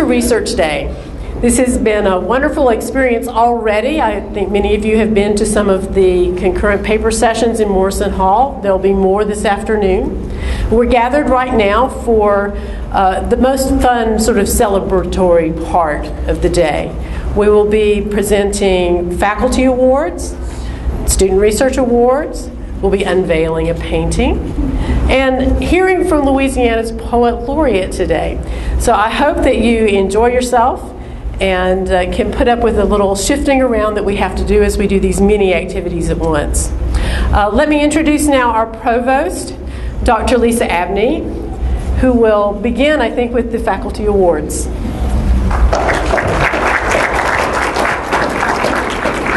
Research Day. This has been a wonderful experience already. I think many of you have been to some of the concurrent paper sessions in Morrison Hall. There'll be more this afternoon. We're gathered right now for the most fun sort of celebratory part of the day. We will be presenting faculty awards, student research awards. We'll be unveiling a painting and hearing from Louisiana's Poet Laureate today. So I hope that you enjoy yourself and can put up with a little shifting around that we have to do as we do these many activities at once. Let me introduce now our provost, Dr. Lisa Abney, who will begin, I think, with the faculty awards.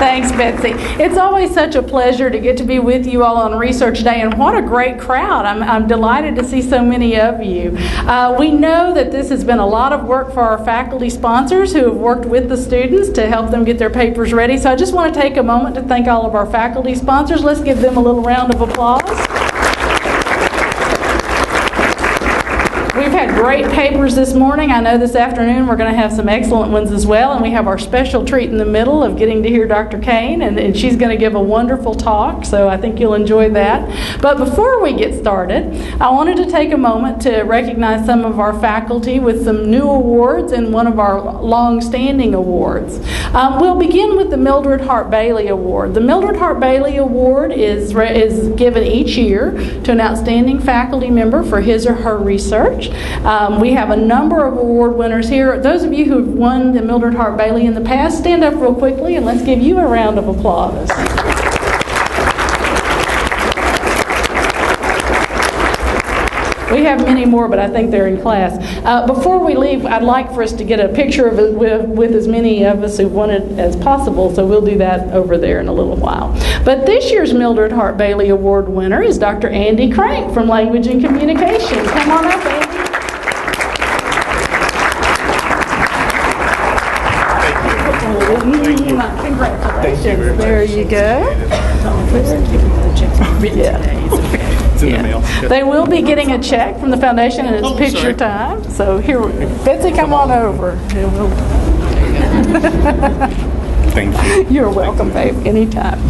Thanks, Betsy. It's always such a pleasure to get to be with you all on Research Day, and what a great crowd. I'm delighted to see so many of you. We know that this has been a lot of work for our faculty sponsors who have worked with the students to help them get their papers ready. So I just want to take a moment to thank all of our faculty sponsors. Let's give them a little round of applause. We've had great papers this morning. I know this afternoon we're going to have some excellent ones as well, and we have our special treat in the middle of getting to hear Dr. Kane, and she's going to give a wonderful talk, so I think you'll enjoy that. But before we get started, I wanted to take a moment to recognize some of our faculty with some new awards and one of our long-standing awards. We'll begin with the Mildred Hart Bailey Award. The Mildred Hart Bailey Award is given each year to an outstanding faculty member for his or her research. We have a number of award winners here. Those of you who have won the Mildred Hart Bailey in the past, stand up real quickly and let's give you a round of applause. We have many more, but I think they're in class. Before we leave, I'd like for us to get a picture of it with as many of us who've won it as possible, so we'll do that over there in a little while. But this year's Mildred Hart Bailey Award winner is Dr. Andy Crank from Language and Communications. Come on up, Andy. Congratulations. There you go. It's in the mail. They will be getting a check from the foundation, and it's picture time. So here, Betsy, come on over. Thank you. You're welcome, babe, anytime.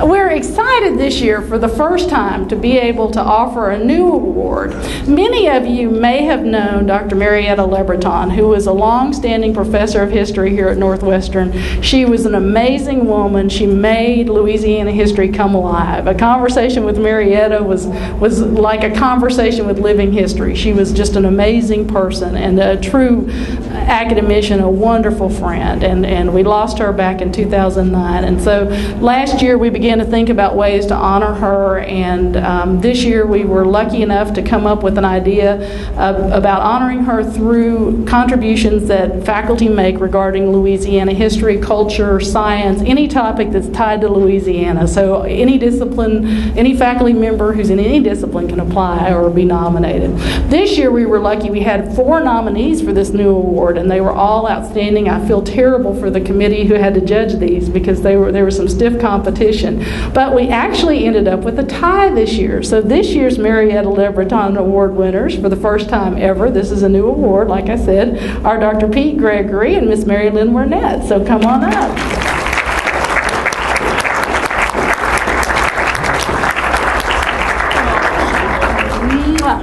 We're excited this year for the first time to be able to offer a new award. Many of you may have known Dr. Marietta LeBreton, who was a long-standing professor of history here at Northwestern. She was an amazing woman. She made Louisiana history come alive. A conversation with Marietta was like a conversation with living history. She was just an amazing person and a true academician, a wonderful friend, and we lost her back in 2009. And so last year we began to think about ways to honor her, and this year we were lucky enough to come up with an idea about honoring her through contributions that faculty make regarding Louisiana history, culture, science, any topic that's tied to Louisiana. So any discipline, any faculty member who's in any discipline can apply or be nominated. This year we were lucky. We had 4 nominees for this new award, and they were all outstanding. I feel terrible for the committee who had to judge these because there was some stiff competition. But we actually ended up with a tie this year. So this year's Marietta LeBreton Award winners, for the first time ever, this is a new award, like I said, are Dr. Pete Gregory and Miss Mary Lynn Wernette. So come on up.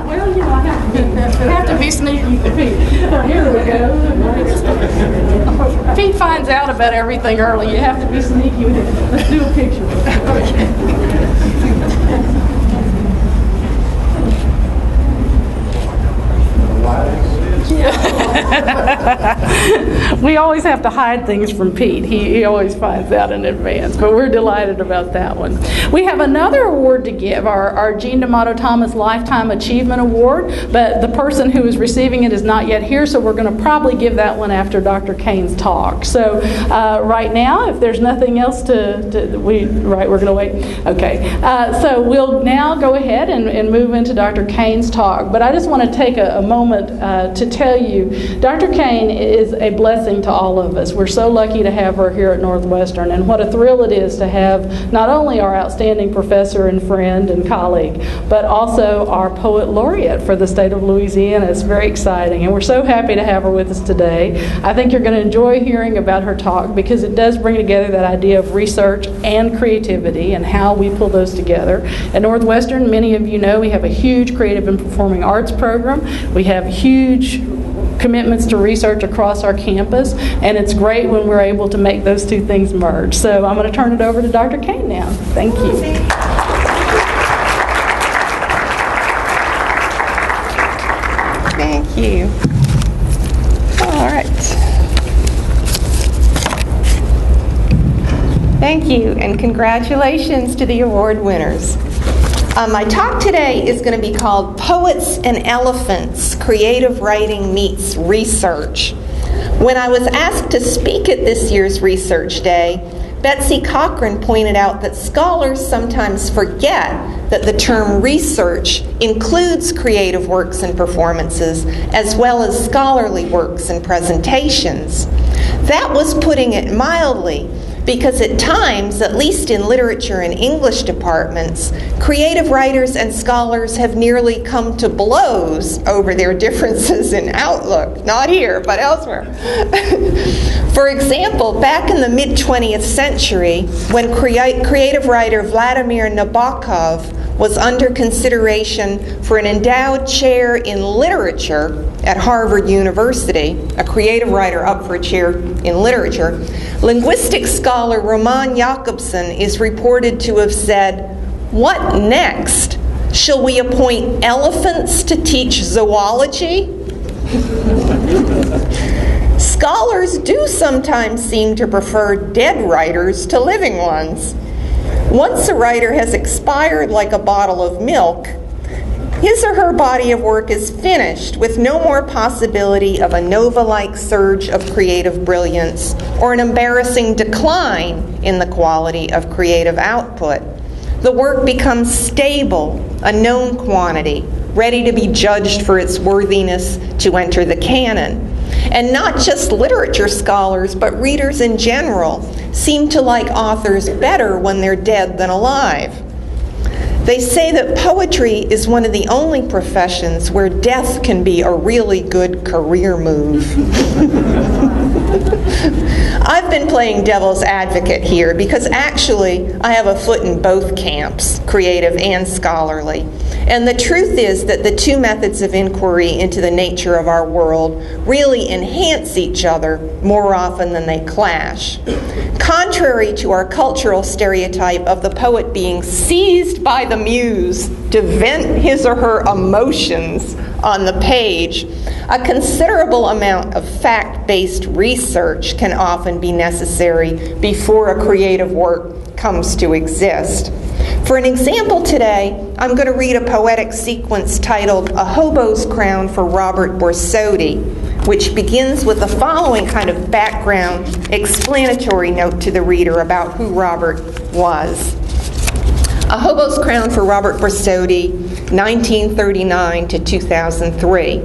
Well, you know, I have to be sneaky to Pete. Here we go. Pete finds out about everything early. You have to be sneaky with it. Let's do a picture. We always have to hide things from Pete. He always finds out in advance, but we're delighted about that one. We have another award to give, our Jean D'Amato Thomas Lifetime Achievement Award, but the person who is receiving it is not yet here, so we're going to probably give that one after Dr. Kane's talk. So right now, if there's nothing else we're going to wait? Okay. So we'll now go ahead and move into Dr. Kane's talk, but I just want to take a moment to tell you, Dr. Kane is a blessing to to all of us. We're so lucky to have her here at Northwestern, and what a thrill it is to have not only our outstanding professor and friend and colleague, but also our Poet Laureate for the state of Louisiana. It's very exciting, and we're so happy to have her with us today. I think you're going to enjoy hearing about her talk because it does bring together that idea of research and creativity and how we pull those together. At Northwestern, many of you know we have a huge creative and performing arts program. We have huge commitments to research across our campus, and it's great when we're able to make those two things merge. So I'm going to turn it over to Dr. Kane now. Thank you. Thank you. All right. Thank you, and congratulations to the award winners. My talk today is going to be called Poets and Elephants, Creative Writing Meets Research. When I was asked to speak at this year's Research Day, Betsy Cochran pointed out that scholars sometimes forget that the term research includes creative works and performances, as well as scholarly works and presentations. That was putting it mildly, because at times, at least in literature and English departments, creative writers and scholars have nearly come to blows over their differences in outlook. Not here, but elsewhere. For example, back in the mid-20th century, when creative writer Vladimir Nabokov was under consideration for an endowed chair in literature at Harvard University, a creative writer up for a chair in literature, linguistic scholar Roman Jakobson is reported to have said, "What next? Shall we appoint elephants to teach zoology?" Scholars do sometimes seem to prefer dead writers to living ones. Once a writer has expired like a bottle of milk, his or her body of work is finished with no more possibility of a Nova-like surge of creative brilliance or an embarrassing decline in the quality of creative output. The work becomes stable, a known quantity, ready to be judged for its worthiness to enter the canon. And not just literature scholars, but readers in general seem to like authors better when they're dead than alive. They say that poetry is one of the only professions where death can be a really good career move. I've been playing devil's advocate here because actually I have a foot in both camps, creative and scholarly. And the truth is that the two methods of inquiry into the nature of our world really enhance each other more often than they clash. Contrary to our cultural stereotype of the poet being seized by the muse to vent his or her emotions on the page, a considerable amount of fact-based research can often be necessary before a creative work comes to exist. For an example today, I'm going to read a poetic sequence titled A Hobos Crown for Robert Borsotti, which begins with the following kind of background explanatory note to the reader about who Robert was. A Hobos Crown for Robert Borsotti, 1939 to 2003.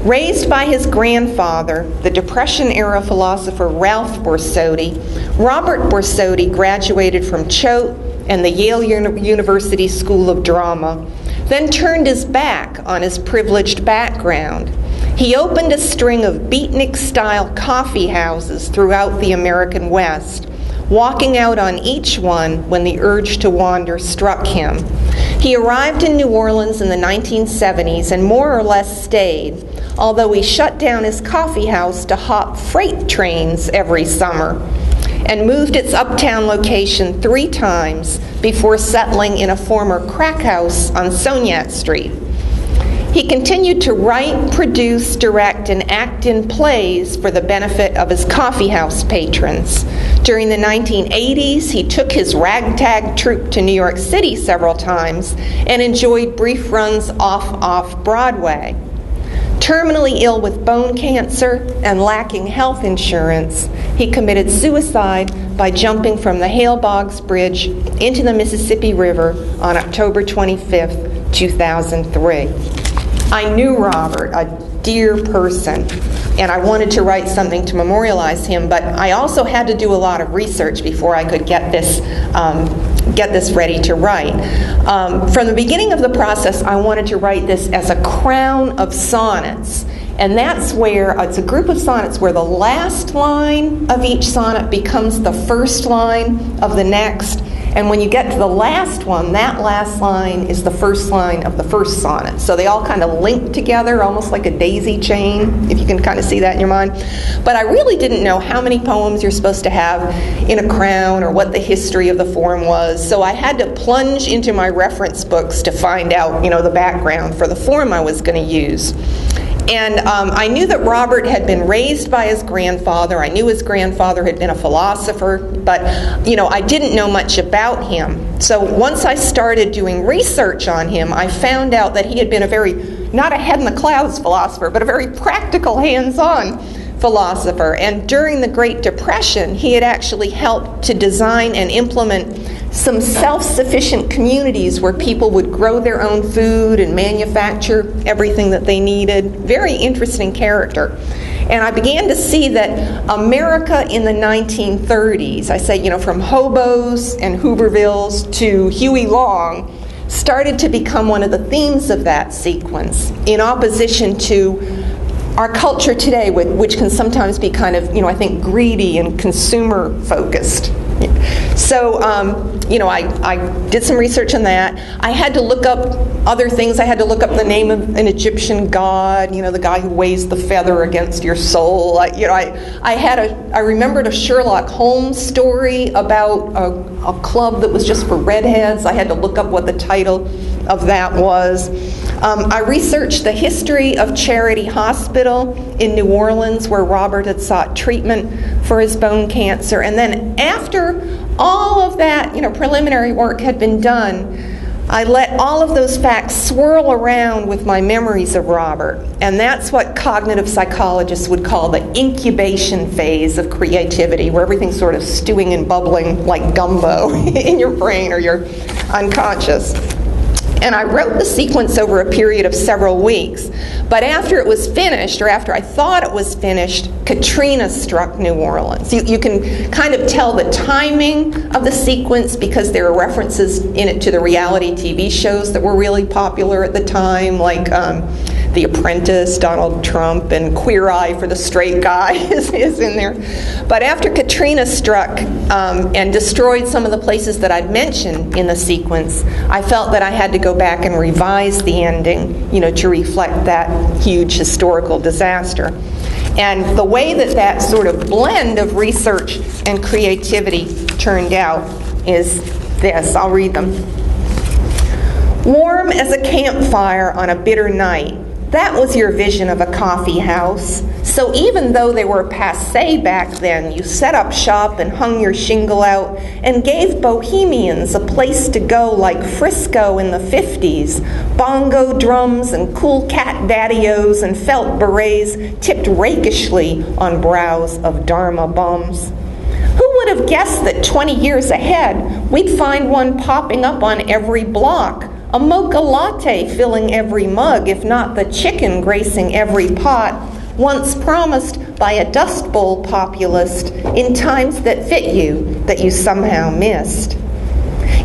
Raised by his grandfather, the Depression-era philosopher Ralph Borsotti, Robert Borsotti graduated from Choate and the Yale University School of Drama, then turned his back on his privileged background. He opened a string of beatnik-style coffee houses throughout the American West, walking out on each one when the urge to wander struck him. He arrived in New Orleans in the 1970s and more or less stayed, although he shut down his coffee house to hop freight trains every summer, and moved its uptown location 3 times before settling in a former crack house on Sognat Street. He continued to write, produce, direct, and act in plays for the benefit of his coffeehouse patrons. During the 1980s, he took his ragtag troupe to New York City several times and enjoyed brief runs off Broadway. Terminally ill with bone cancer and lacking health insurance, he committed suicide by jumping from the Hale Boggs Bridge into the Mississippi River on October 25, 2003. I knew Robert. I'd dear person, and I wanted to write something to memorialize him, but I also had to do a lot of research before I could get this ready to write. From the beginning of the process, I wanted to write this as a crown of sonnets. And that's where, it's a group of sonnets where the last line of each sonnet becomes the first line of the next. And when you get to the last one, that last line is the first line of the first sonnet. So they all kind of link together, almost like a daisy chain, if you can kind of see that in your mind. But I really didn't know how many poems you're supposed to have in a crown or what the history of the form was. So I had to plunge into my reference books to find out, the background for the form I was going to use. And I knew that Robert had been raised by his grandfather. I knew his grandfather had been a philosopher, but I didn't know much about him. So once I started doing research on him, I found out that he had been a very, not a head-in-the-clouds philosopher, but a very practical, hands-on philosopher. And during the Great Depression, he had actually helped to design and implement some self-sufficient communities where people would grow their own food and manufacture everything that they needed. Very interesting character. And I began to see that America in the 1930s, I say, from Hobos and Hoovervilles to Huey Long, started to become one of the themes of that sequence, in opposition to our culture today, which can sometimes be kind of, I think, greedy and consumer-focused. So, I did some research on that. I had to look up other things. I had to look up the name of an Egyptian god, the guy who weighs the feather against your soul. I remembered a Sherlock Holmes story about a club that was just for redheads. I had to look up what the title of that was. I researched the history of Charity Hospital in New Orleans, where Robert had sought treatment for his bone cancer. And then after all of that, preliminary work had been done, I let all of those facts swirl around with my memories of Robert. And that's what cognitive psychologists would call the incubation phase of creativity, where everything's sort of stewing and bubbling like gumbo in your brain or your unconscious. And I wrote the sequence over a period of several weeks. But after it was finished, or after I thought it was finished, Katrina struck New Orleans. You can kind of tell the timing of the sequence because there are references in it to the reality TV shows that were really popular at the time, like The Apprentice, Donald Trump, and Queer Eye for the Straight Guy is in there. But after Katrina struck and destroyed some of the places that I'd mentioned in the sequence, I felt that I had to go back and revise the ending, to reflect that huge historical disaster. And the way that sort of blend of research and creativity turned out is this. I'll read them. Warm as a campfire on a bitter night. That was your vision of a coffee house. So even though they were passé back then, you set up shop and hung your shingle out and gave bohemians a place to go like Frisco in the 50s. Bongo drums and cool cat daddy-os and felt berets tipped rakishly on brows of Dharma bums. Who would have guessed that 20 years ahead we'd find one popping up on every block? A mocha latte filling every mug, if not the chicken gracing every pot, once promised by a Dust Bowl populist in times that fit you, that you somehow missed.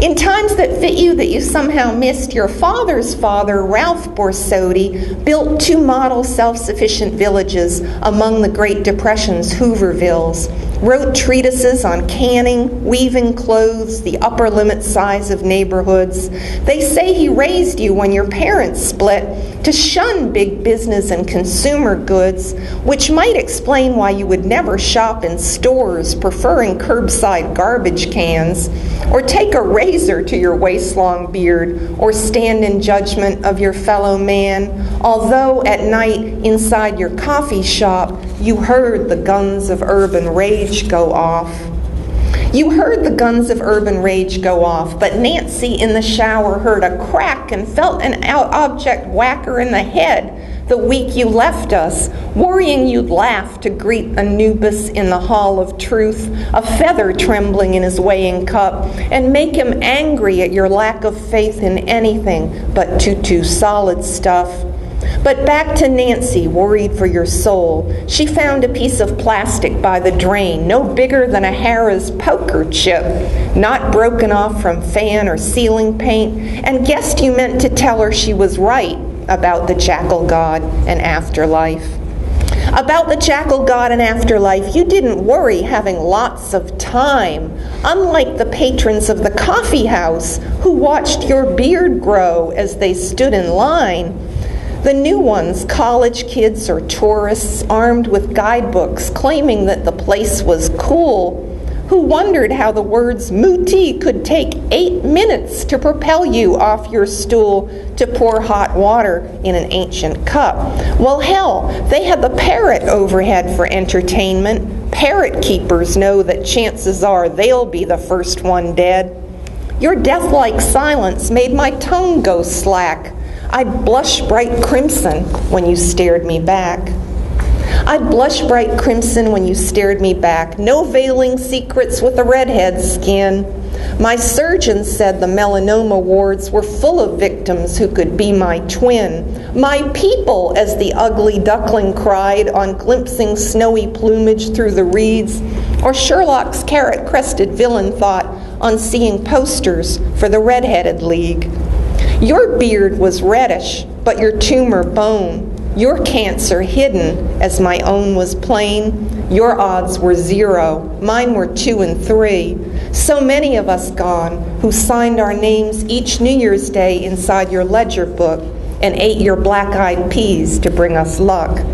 In times that fit you that you somehow missed, your father's father, Ralph Borsodi, built 2 model self-sufficient villages among the Great Depression's Hoovervilles, wrote treatises on canning, weaving clothes, the upper limit size of neighborhoods. They say he raised you when your parents split to shun big business and consumer goods, which might explain why you would never shop in stores, preferring curbside garbage cans, or take a razor to your waist-long beard, or stand in judgment of your fellow man, although at night inside your coffee shop you heard the guns of urban rage go off. You heard the guns of urban rage go off, but Nancy in the shower heard a crack and felt an object whack her in the head the week you left us, worrying you'd laugh to greet Anubis in the hall of truth, a feather trembling in his weighing cup, and make him angry at your lack of faith in anything but tutu solid stuff. But back to Nancy, worried for your soul. She found a piece of plastic by the drain, no bigger than a Harrah's poker chip, not broken off from fan or ceiling paint, and guessed you meant to tell her she was right about the jackal god and afterlife. About the jackal god and afterlife, you didn't worry having lots of time, unlike the patrons of the coffee house who watched your beard grow as they stood in line. The new ones, college kids or tourists armed with guidebooks claiming that the place was cool, who wondered how the words muti could take 8 minutes to propel you off your stool to pour hot water in an ancient cup. Well, hell, they had the parrot overhead for entertainment. Parrot keepers know that chances are they'll be the first one dead. Your death-like silence made my tongue go slack. I'd blush bright crimson when you stared me back. I'd blush bright crimson when you stared me back. No veiling secrets with a redhead's skin. My surgeon said the melanoma wards were full of victims who could be my twin. My people, as the ugly duckling cried on glimpsing snowy plumage through the reeds, or Sherlock's carrot-crested villain thought on seeing posters for the Redheaded League. Your beard was reddish, but your tumor bone. Your cancer hidden, as my own was plain. Your odds were 0, mine were 2 and 3. So many of us gone, who signed our names each New Year's Day inside your ledger book and ate your black-eyed peas to bring us luck.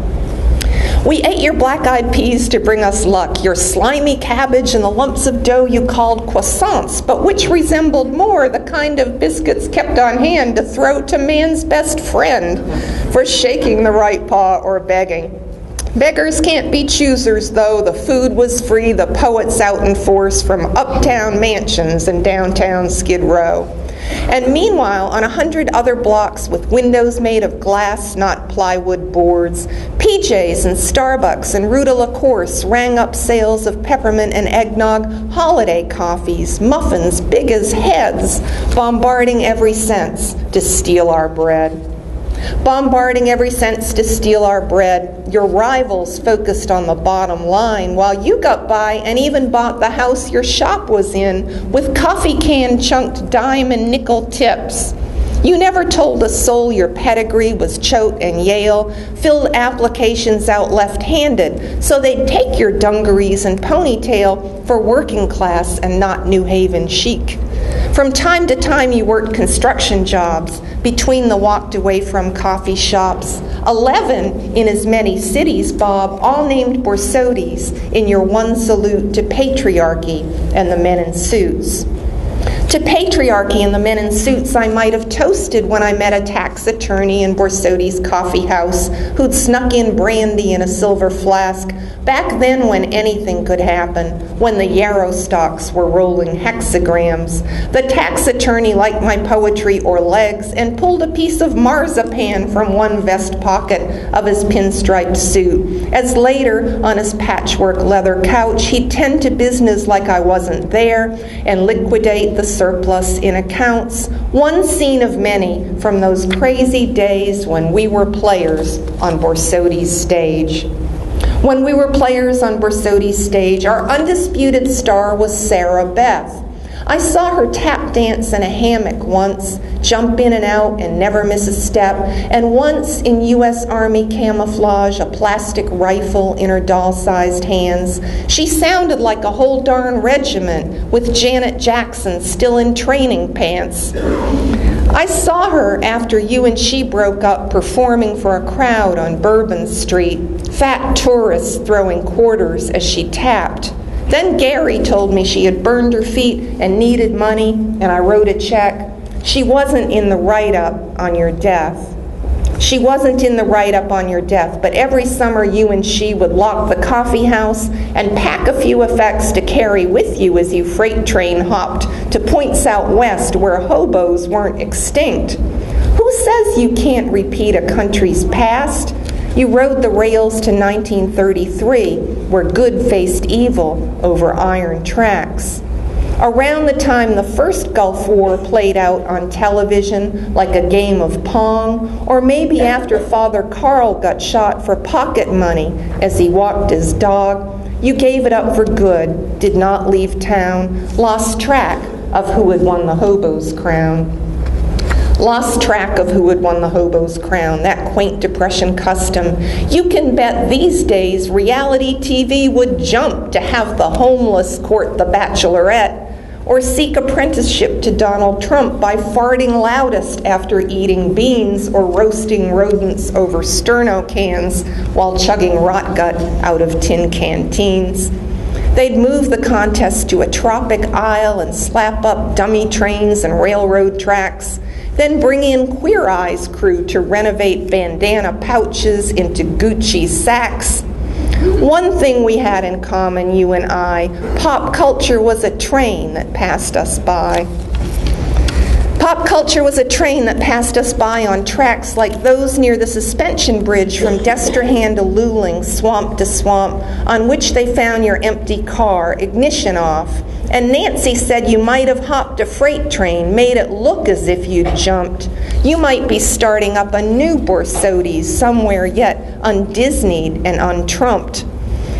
We ate your black-eyed peas to bring us luck, your slimy cabbage and the lumps of dough you called croissants, but which resembled more the kind of biscuits kept on hand to throw to man's best friend for shaking the right paw or begging. Beggars can't be choosers, though. The food was free, the poets out in force from uptown mansions and downtown Skid Row. And meanwhile, on 100 other blocks with windows made of glass, not plywood boards, PJs and Starbucks and Rue de la Course rang up sales of peppermint and eggnog holiday coffees, muffins big as heads, bombarding every sense to steal our bread. Bombarding every sense to steal our bread. Your rivals focused on the bottom line, while you got by and even bought the house your shop was in with coffee can chunked dime and nickel tips. You never told a soul your pedigree was Choate and Yale, filled applications out left-handed, so they'd take your dungarees and ponytail for working class and not New Haven chic. From time to time you worked construction jobs between the walked away from coffee shops. 11 in as many cities, Bob, all named Borsodi's in your one salute to patriarchy and the men in suits. To patriarchy and the men in suits I might have toasted when I met a tax attorney in Borsodi's coffee house who'd snuck in brandy in a silver flask, back then when anything could happen, when the yarrow stalks were rolling hexagrams. The tax attorney liked my poetry or legs and pulled a piece of marzipan from one vest pocket of his pinstriped suit, as later, on his patchwork leather couch, he'd tend to business like I wasn't there and liquidate the surplus in accounts. One scene of many from those crazy days when we were players on Borsodi's stage. When we were players on Borsodi's stage, our undisputed star was Sarah Beth. I saw her tap dance in a hammock once, jump in and out and never miss a step, and once in U.S. Army camouflage, a plastic rifle in her doll-sized hands. She sounded like a whole darn regiment with Janet Jackson still in training pants. I saw her after you and she broke up performing for a crowd on Bourbon Street, fat tourists throwing quarters as she tapped. Then Gary told me she had burned her feet and needed money, and I wrote a check. She wasn't in the write-up on your death. She wasn't in the write-up on your death, but every summer you and she would lock the coffee house and pack a few effects to carry with you as you freight train hopped to points out west where hobos weren't extinct. Who says you can't repeat a country's past? You rode the rails to 1933, where good faced evil over iron tracks. Around the time the first Gulf War played out on television like a game of Pong, or maybe after Father Carl got shot for pocket money as he walked his dog, you gave it up for good, did not leave town, lost track of who had won the Hobos Crown. Lost track of who had won the Hobos Crown, that quaint Depression custom. You can bet these days reality TV would jump to have the homeless court the Bachelorette, or seek apprenticeship to Donald Trump by farting loudest after eating beans or roasting rodents over sterno cans while chugging rot gut out of tin canteens. They'd move the contest to a tropic isle and slap up dummy trains and railroad tracks, then bring in Queer Eye's crew to renovate bandana pouches into Gucci sacks. One thing we had in common, you and I, pop culture was a train that passed us by. Pop culture was a train that passed us by on tracks like those near the suspension bridge from Destrehan to Luling, swamp to swamp, on which they found your empty car, ignition off. And Nancy said you might have hopped a freight train, made it look as if you'd jumped. You might be starting up a new Borsodi's somewhere yet undisneyed and untrumped.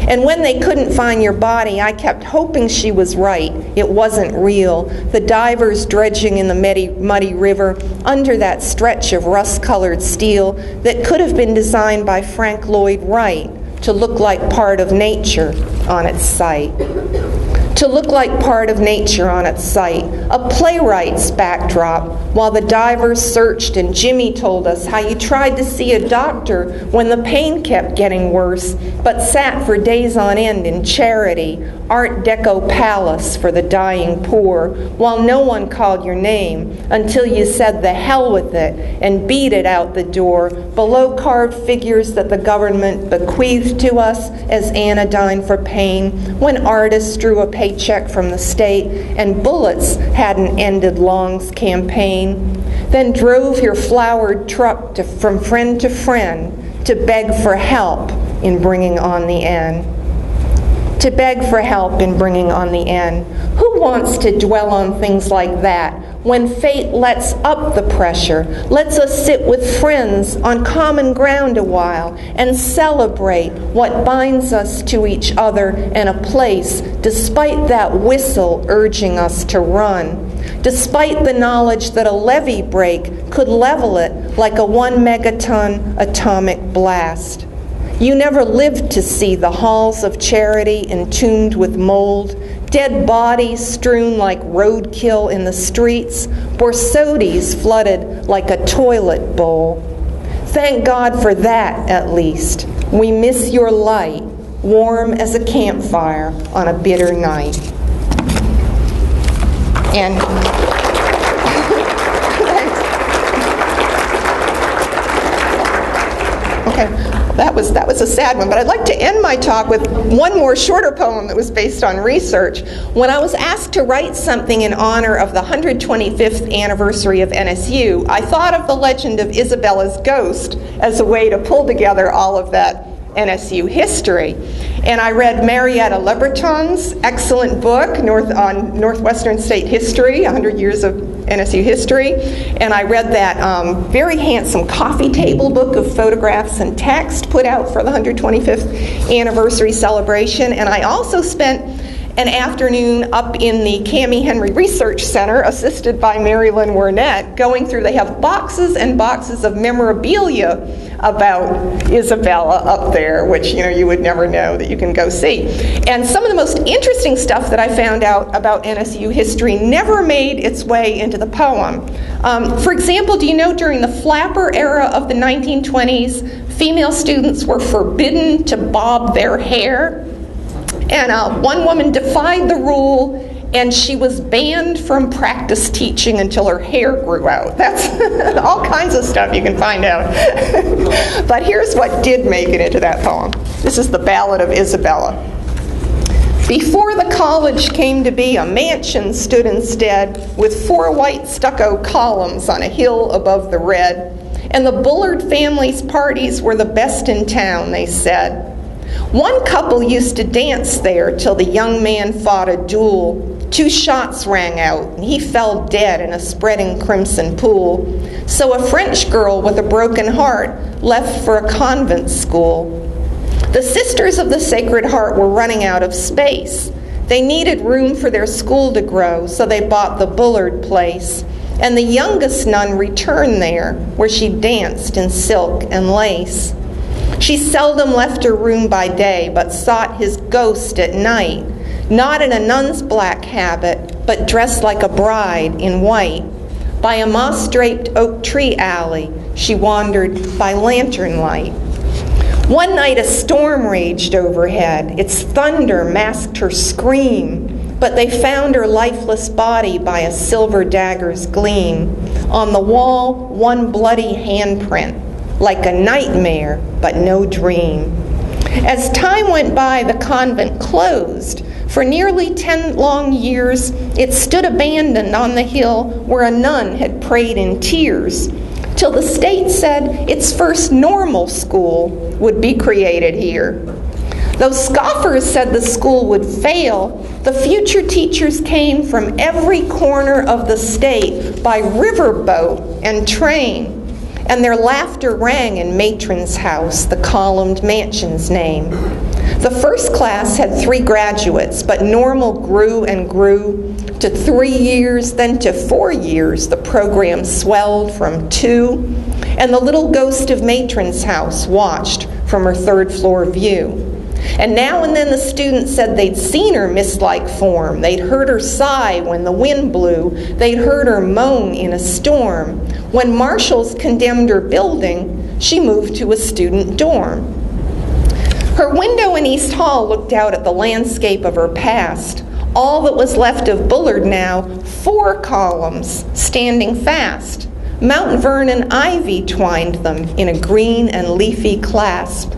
And when they couldn't find your body, I kept hoping she was right. It wasn't real. The divers dredging in the muddy river under that stretch of rust-colored steel that could have been designed by Frank Lloyd Wright to look like part of nature on its site. To look like part of nature on its site, a playwright's backdrop, while the divers searched and Jimmy told us how you tried to see a doctor when the pain kept getting worse, but sat for days on end in charity, Art Deco palace for the dying poor, while no one called your name until you said the hell with it and beat it out the door, below carved figures that the government bequeathed to us as anodyne for pain, when artists drew a paycheck from the state and bullets hadn't ended Long's campaign, then drove your flowered truck from friend to friend to beg for help in bringing on the end. To beg for help in bringing on the end. Who wants to dwell on things like that when fate lets up the pressure, lets us sit with friends on common ground a while and celebrate what binds us to each other in a place, despite that whistle urging us to run, despite the knowledge that a levee break could level it like a 1 megaton atomic blast. You never lived to see the halls of charity entombed with mold, dead bodies strewn like roadkill in the streets, Borsodi's flooded like a toilet bowl. Thank God for that, at least. We miss your light, warm as a campfire on a bitter night. And okay. That was a sad one, but I'd like to end my talk with one more shorter poem that was based on research. When I was asked to write something in honor of the 125th anniversary of NSU, I thought of the legend of Isabella's ghost as a way to pull together all of that NSU history. And I read Marietta Lebreton's excellent book on Northwestern State history, 100 years of NSU history. And I read that very handsome coffee table book of photographs and text put out for the 125th anniversary celebration. And I also spent an afternoon up in the Cammie Henry Research Center, assisted by Mary Lynn Wernette, going through, they have boxes and boxes of memorabilia about Isabella up there, which you would never know that you can go see. And some of the most interesting stuff that I found out about NSU history never made its way into the poem. For example, do you know during the flapper era of the 1920s, female students were forbidden to bob their hair? And one woman defied the rule, and she was banned from practice teaching until her hair grew out. That's all kinds of stuff you can find out. But here's what did make it into that poem. This is the Ballad of Isabella. Before the college came to be, a mansion stood instead, with 4 white stucco columns on a hill above the red. And the Bullard family's parties were the best in town, they said. One couple used to dance there till the young man fought a duel. 2 shots rang out, and he fell dead in a spreading crimson pool. So a French girl with a broken heart left for a convent school. The Sisters of the Sacred Heart were running out of space. They needed room for their school to grow, so they bought the Bullard place. And the youngest nun returned there, where she danced in silk and lace. She seldom left her room by day, but sought his ghost at night, not in a nun's black habit, but dressed like a bride in white. By a moss-draped oak tree alley, she wandered by lantern light. One night a storm raged overhead. Its thunder masked her scream, but they found her lifeless body by a silver dagger's gleam. On the wall, one bloody handprint, like a nightmare, but no dream. As time went by, the convent closed. For nearly 10 long years, it stood abandoned on the hill where a nun had prayed in tears, till the state said its first normal school would be created here. Though scoffers said the school would fail, the future teachers came from every corner of the state by riverboat and train, and their laughter rang in Matron's house, the columned mansion's name. The first class had 3 graduates, but normal grew and grew to 3 years, then to 4 years. The program swelled from 2, and the little ghost of Matron's house watched from her 3rd floor view. And now and then the students said they'd seen her mist-like form. They'd heard her sigh when the wind blew. They'd heard her moan in a storm. When marshals condemned her building, she moved to a student dorm. Her window in East Hall looked out at the landscape of her past. All that was left of Bullard now, 4 columns standing fast. Mount Vernon ivy twined them in a green and leafy clasp.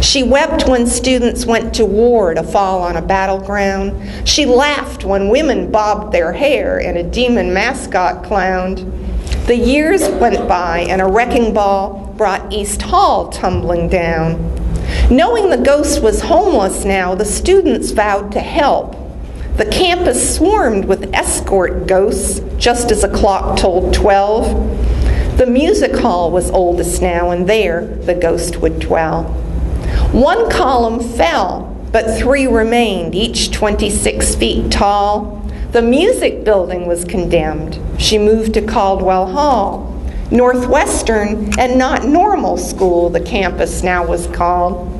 She wept when students went to war to fall on a battleground. She laughed when women bobbed their hair and a demon mascot clowned. The years went by and a wrecking ball brought East Hall tumbling down. Knowing the ghost was homeless now, the students vowed to help. The campus swarmed with escort ghosts just as a clock told 12. The music hall was oldest now, and there the ghost would dwell. 1 column fell, but 3 remained, each 26 feet tall. The music building was condemned. She moved to Caldwell Hall. Northwestern and not normal school, the campus now was called.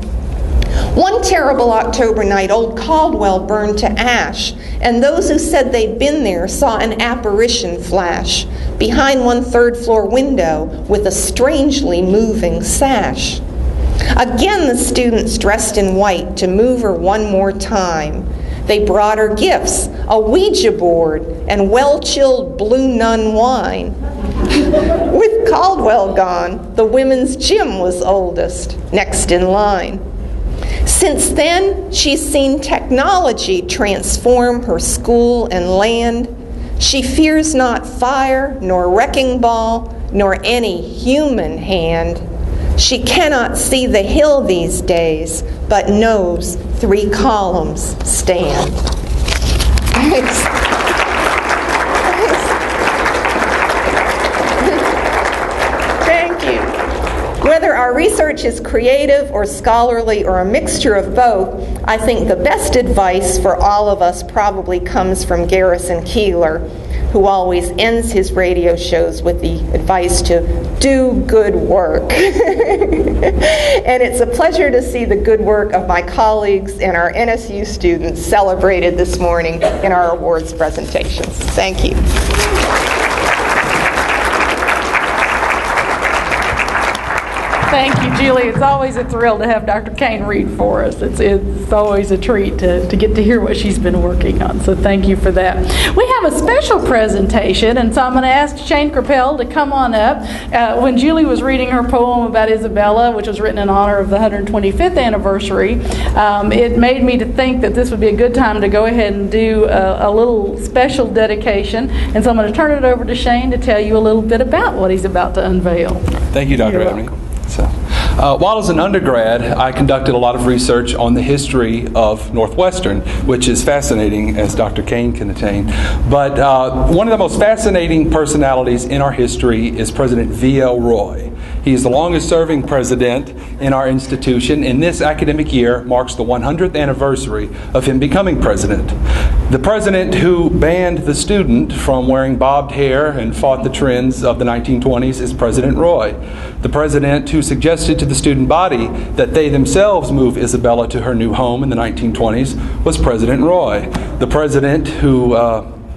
One terrible October night, old Caldwell burned to ash, and those who said they'd been there saw an apparition flash behind one 3rd floor window with a strangely moving sash. Again the students dressed in white to move her one more time. They brought her gifts, a Ouija board, and well-chilled Blue Nun wine. With Caldwell gone, the women's gym was oldest, next in line. Since then, she's seen technology transform her school and land. She fears not fire, nor wrecking ball, nor any human hand. She cannot see the hill these days, but knows 3 columns stand. Thanks. Thank you. Whether our research is creative or scholarly or a mixture of both, I think the best advice for all of us probably comes from Garrison Keillor, who always ends his radio shows with the advice to do good work. And it's a pleasure to see the good work of my colleagues and our NSU students celebrated this morning in our awards presentations. Thank you. Thank you, Julie. It's always a thrill to have Dr. Kane read for us. It's always a treat to get to hear what she's been working on, so thank you for that. We have a special presentation, and so I'm going to ask Shane Crapell to come on up. When Julie was reading her poem about Isabella, which was written in honor of the 125th anniversary, it made me to think that this would be a good time to go ahead and do a little special dedication, and so I'm going to turn it over to Shane to tell you a little bit about what he's about to unveil. Thank you, Dr. Edmond. So, While as an undergrad, I conducted a lot of research on the history of Northwestern, which is fascinating, as Dr. Kane can attain. But one of the most fascinating personalities in our history is President V.L. Roy. He is the longest-serving president in our institution, and this academic year marks the 100th anniversary of him becoming president. The president who banned the student from wearing bobbed hair and fought the trends of the 1920s is President Roy. The president who suggested to the student body that they themselves move Isabella to her new home in the 1920s was President Roy. The president who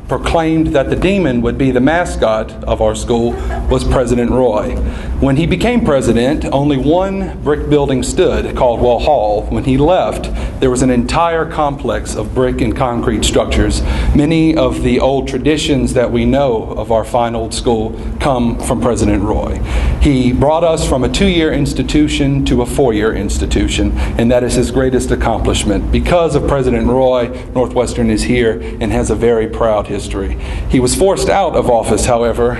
proclaimed that the demon would be the mascot of our school was President Roy. When he became president, only one brick building stood, Caldwell Hall. When he left, there was an entire complex of brick and concrete structures. Many of the old traditions that we know of our fine old school come from President Roy. He brought us from a 2-year institution to a 4-year institution, and that is his greatest accomplishment. Because of President Roy, Northwestern is here and has a very proud history. He was forced out of office, however,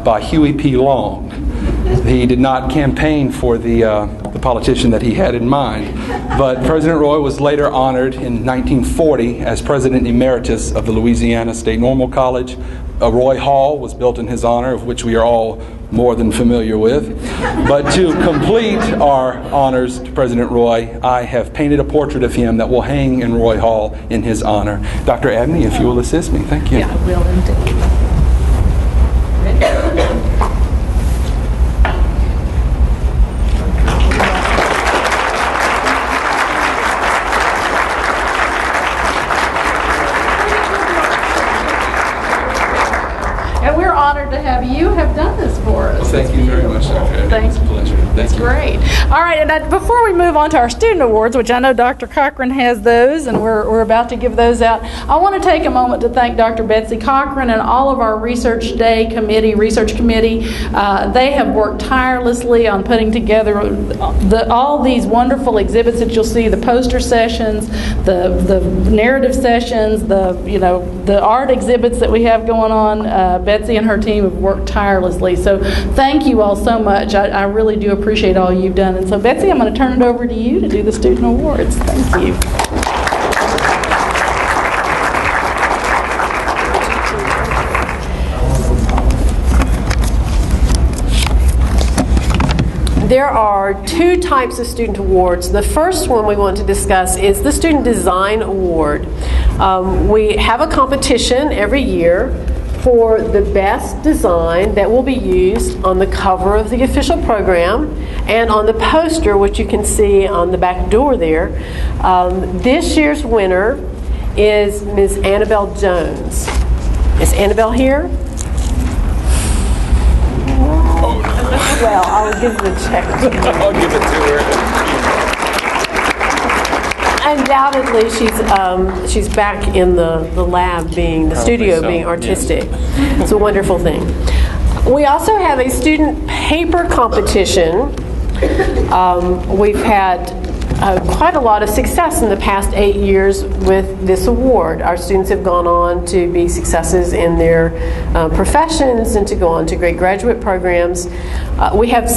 by Huey P. Long. He did not campaign for the politician that he had in mind. But President Roy was later honored in 1940 as President Emeritus of the Louisiana State Normal College. A Roy Hall was built in his honor, of which we are all more than familiar with. But to complete our honors to President Roy, I have painted a portrait of him that will hang in Roy Hall in his honor. Dr. Abney, if you will assist me. Thank you. Yeah, I will indeed. You have done this for us. Thank you very much, Dr. Abney. Thanks. It's a pleasure. Thank you. Great. All right, and before we move on to our student awards, which I know Dr. Cochran has those, and we're about to give those out, I want to take a moment to thank Dr. Betsy Cochran and all of our Research Day Research Committee. They have worked tirelessly on putting together all these wonderful exhibits that you'll see, the poster sessions, the narrative sessions, the art exhibits that we have going on. Betsy and her team have worked tirelessly. So thank you all so much. I really do appreciate all you've done. And so Betsy, I'm going to turn it over to you to do the student awards. Thank you. There are 2 types of student awards. The first one we want to discuss is the Student Design Award. We have a competition every year for the best design that will be used on the cover of the official program and on the poster, which you can see on the back door there. This year's winner is Ms. Annabelle Jones. Is Annabelle here? Well, I'll give the check to you. I'll give it to her. Undoubtedly, she's back in the lab the studio being artistic. Yes. It's a wonderful thing. We also have a student paper competition. We've had quite a lot of success in the past 8 years with this award. Our students have gone on to be successes in their professions and to go on to great graduate programs. We have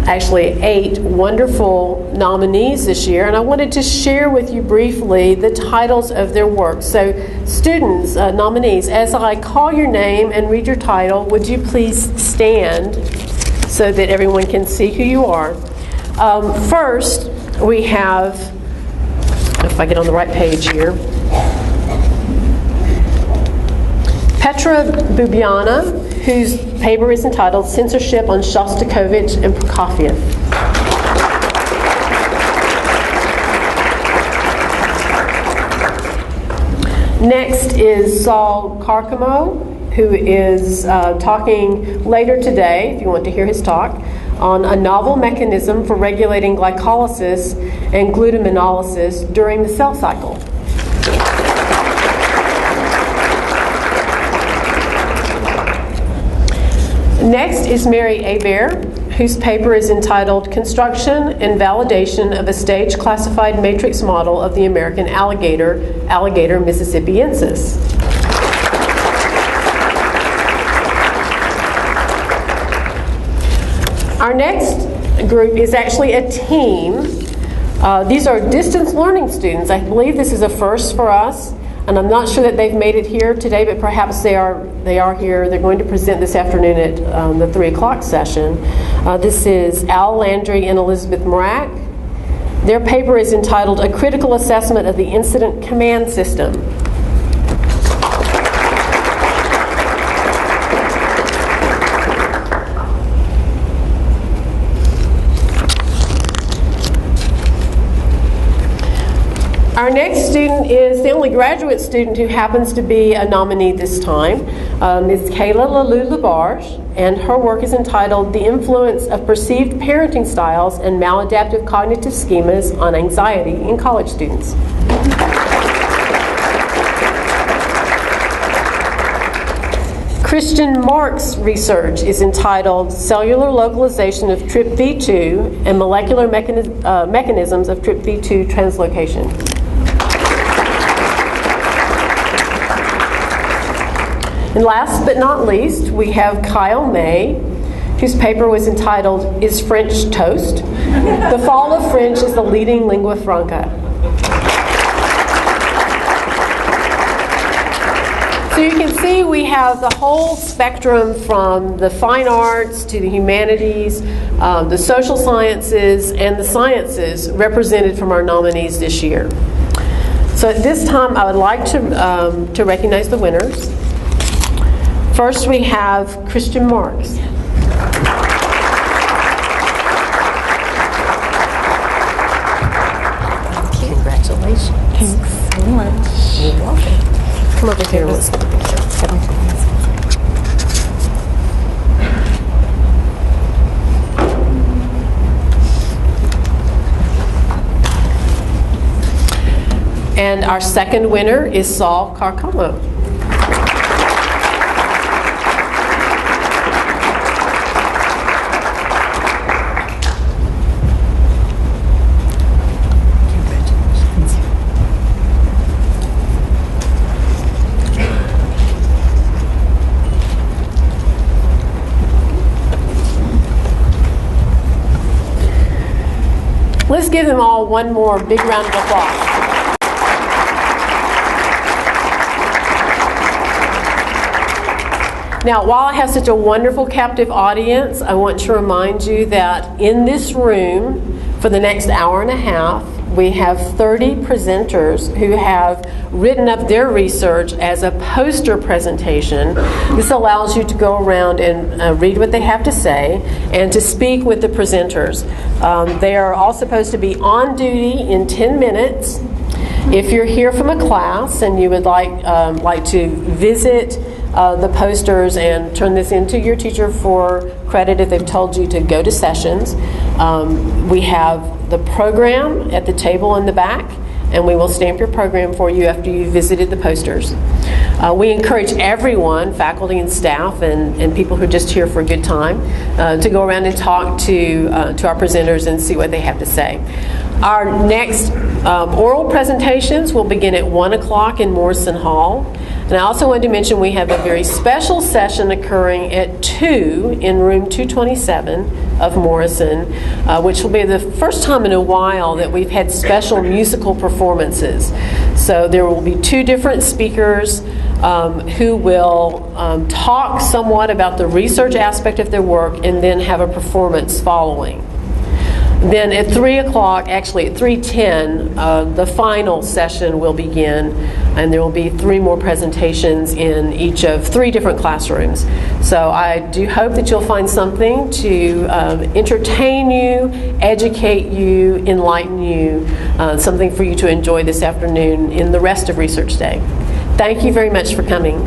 8 wonderful nominees this year, and I wanted to share with you briefly the titles of their work. So students, nominees, as I call your name and read your title, would you please stand so that everyone can see who you are? First, we have, if I get on the right page here, Petra Bubiana, whose paper is entitled Censorship on Shostakovich and Prokofiev. Next is Saul Carcamo, who is talking later today, if you want to hear his talk, on a novel mechanism for regulating glycolysis and glutaminolysis during the cell cycle. Next is Mary Hebert, whose paper is entitled Construction and Validation of a Stage Classified Matrix Model of the American Alligator, Alligator mississippiensis. Our next group is actually a team. These are distance learning students. I believe this is a first for us, and I'm not sure that they've made it here today, but perhaps they are here. They're going to present this afternoon at the 3 o'clock session. This is Al Landry and Elizabeth Mrak. Their paper is entitled A Critical Assessment of the Incident Command System. Our next student is the only graduate student who happens to be a nominee this time. Ms. Kayla Lalou-Labarge, and her work is entitled The Influence of Perceived Parenting Styles and Maladaptive Cognitive Schemas on Anxiety in College Students. Christian Mark's research is entitled Cellular Localization of TRPV2 and Molecular Mechanisms of TRPV2 Translocation. And last but not least, we have Kyle May, whose paper was entitled Is French Toast? The Fall of French is the Leading Lingua Franca. So you can see we have the whole spectrum from the fine arts to the humanities, the social sciences, and the sciences represented from our nominees this year. So at this time, I would like to recognize the winners. First, we have Christian Marks. Congratulations. Thanks so much. You're welcome. Come over here, Elizabeth. And our second winner is Saul Carcamo. Let's give them all one more big round of applause. Now, while I have such a wonderful captive audience, I want to remind you that in this room, for the next hour and a half, we have 30 presenters who have written up their research as a poster presentation. This allows you to go around and read what they have to say and to speak with the presenters. They are all supposed to be on duty in 10 minutes. If you're here from a class and you would like to visit the posters and turn this into your teacher for credit if they've told you to go to sessions, we have the program at the table in the back, and we will stamp your program for you after you visited the posters. We encourage everyone, faculty and staff, and people who are just here for a good time, to go around and talk to our presenters and see what they have to say. Our next oral presentations will begin at 1 o'clock in Morrison Hall. And I also wanted to mention we have a very special session occurring at 2 in room 227 of Morrison, which will be the first time in a while that we've had special musical performances. So there will be 2 different speakers who will talk somewhat about the research aspect of their work and then have a performance following. Then at 3 o'clock, actually at 3:10, the final session will begin, and there will be 3 more presentations in each of 3 different classrooms. So I do hope that you'll find something to entertain you, educate you, enlighten you, something for you to enjoy this afternoon in the rest of Research Day. Thank you very much for coming.